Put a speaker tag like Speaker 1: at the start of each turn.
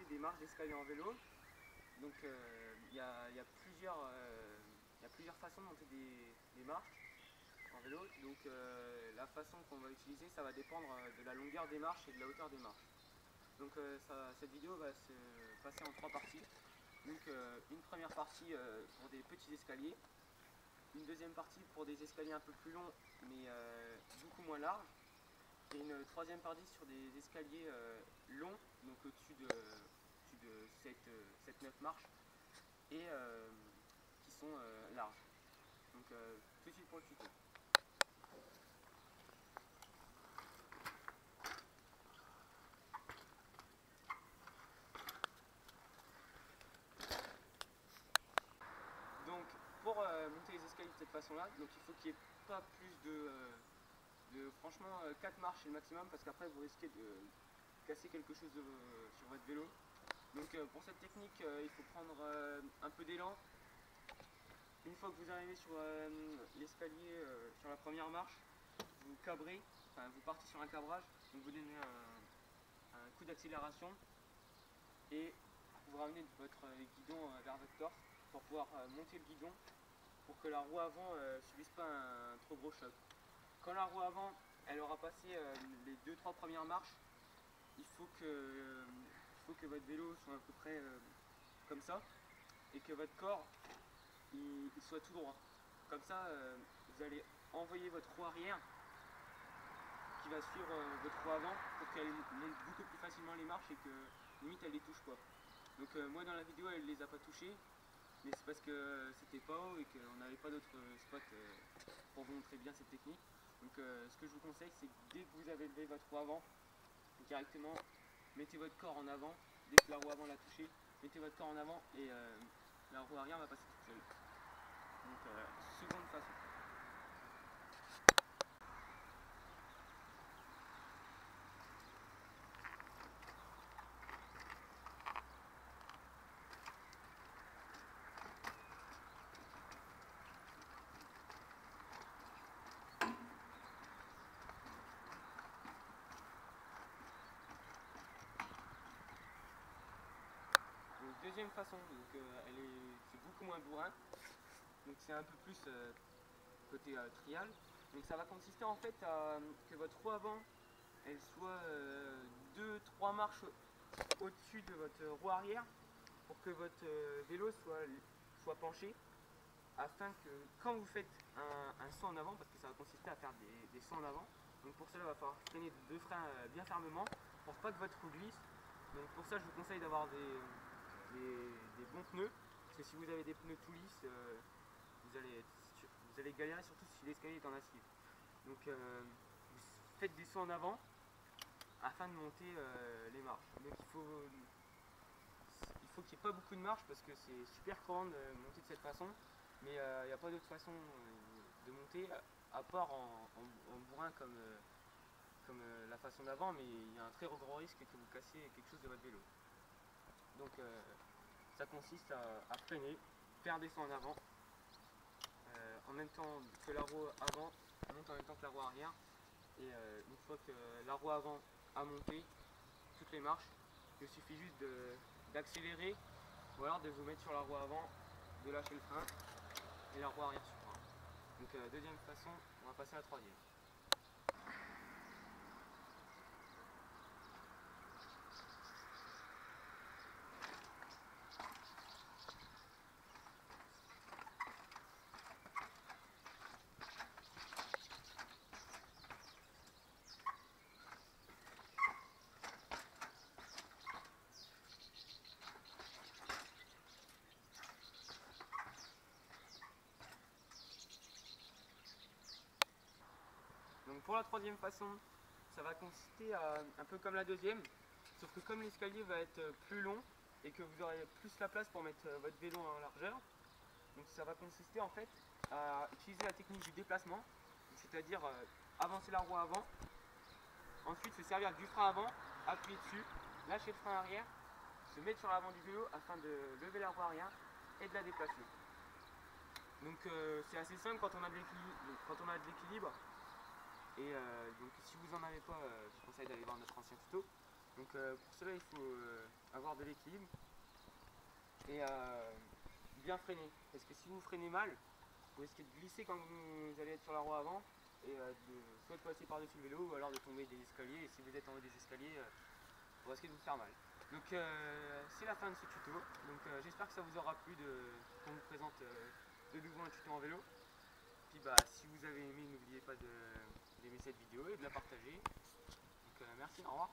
Speaker 1: des marches d'escalier en vélo. Donc il y a plusieurs façons de monter des marches en vélo. Donc la façon qu'on va utiliser, ça va dépendre de la longueur des marches et de la hauteur des marches. Donc cette vidéo va se passer en 3 parties. Donc une première partie pour des petits escaliers, une deuxième partie pour des escaliers un peu plus longs mais beaucoup moins larges, et une troisième partie sur des escaliers longs, donc au-dessus de 7-9 marches, et qui sont larges. Donc tout de suite pour le tuto. Donc pour monter les escaliers de cette façon-là, donc il faut qu'il n'y ait pas plus franchement 4 marches c'est le maximum, parce qu'après vous risquez de casser quelque chose sur votre vélo. Donc pour cette technique, il faut prendre un peu d'élan. Une fois que vous arrivez sur l'escalier, sur la première marche, vous cabrez, enfin vous partez sur un cabrage, donc vous donnez un coup d'accélération et vous ramenez votre guidon vers votre torse pour pouvoir monter le guidon, pour que la roue avant ne subisse pas un trop gros choc. Quand la roue avant elle aura passé les 2-3 premières marches, il faut que votre vélo soit à peu près comme ça, et que votre corps il soit tout droit. Comme ça, vous allez envoyer votre roue arrière qui va suivre votre roue avant pour qu'elle monte beaucoup plus facilement les marches et que limite elle les touche pas. Donc moi dans la vidéo elle les a pas touchées, mais c'est parce que c'était pas haut et qu'on n'avait pas d'autres spots pour vous montrer bien cette technique. Donc ce que je vous conseille, c'est que dès que vous avez levé votre roue avant, directement mettez votre corps en avant. Dès que la roue avant l'a touché, mettez votre corps en avant et la roue arrière va passer toute seule. Donc seconde façon. Deuxième façon, c'est beaucoup moins bourrin, donc c'est un peu plus côté trial. Donc ça va consister en fait à que votre roue avant elle soit 2-3 marches au-dessus de votre roue arrière, pour que votre vélo soit penché, afin que quand vous faites un saut en avant, parce que ça va consister à faire des sauts en avant, donc pour cela il va falloir freiner de 2 freins bien fermement pour pas que votre roue glisse. Donc pour ça je vous conseille d'avoir des bons pneus, parce que si vous avez des pneus tout lisses, vous allez galérer, surtout si l'escalier est en acier. Donc vous faites des sauts en avant afin de monter les marches. Donc il faut qu'il n'y ait pas beaucoup de marches, parce que c'est super crevant de monter de cette façon, mais il n'y a pas d'autre façon de monter à part en bourrin comme la façon d'avant, mais il y a un très gros risque que vous cassiez quelque chose de votre vélo. Donc ça consiste à freiner, faire des sauts en avant, en même temps que la roue avant monte en même temps que la roue arrière, et une fois que la roue avant a monté toutes les marches, il suffit juste d'accélérer, ou alors de vous mettre sur la roue avant, de lâcher le frein, et la roue arrière suivra. Donc deuxième façon, on va passer à la troisième. Donc pour la troisième façon, ça va consister à un peu comme la deuxième, sauf que comme l'escalier va être plus long et que vous aurez plus la place pour mettre votre vélo en largeur, donc ça va consister en fait à utiliser la technique du déplacement, c'est-à-dire avancer la roue avant, ensuite se servir du frein avant, appuyer dessus, lâcher le frein arrière, se mettre sur l'avant du vélo afin de lever la roue arrière et de la déplacer. Donc c'est assez simple quand on a de l'équilibre. Et donc si vous n'en avez pas, je vous conseille d'aller voir notre ancien tuto. Donc pour cela il faut avoir de l'équilibre et bien freiner, parce que si vous freinez mal, vous risquez de glisser quand vous allez être sur la roue avant et soit de passer par-dessus le vélo ou alors de tomber des escaliers, et si vous êtes en haut des escaliers, vous risquez de vous faire mal. Donc c'est la fin de ce tuto, donc j'espère que ça vous aura plu qu'on vous présente de nouveau un tuto en vélo. Puis si vous avez aimé, n'oubliez pas d'aimer cette vidéo et de la partager. Donc merci, au revoir.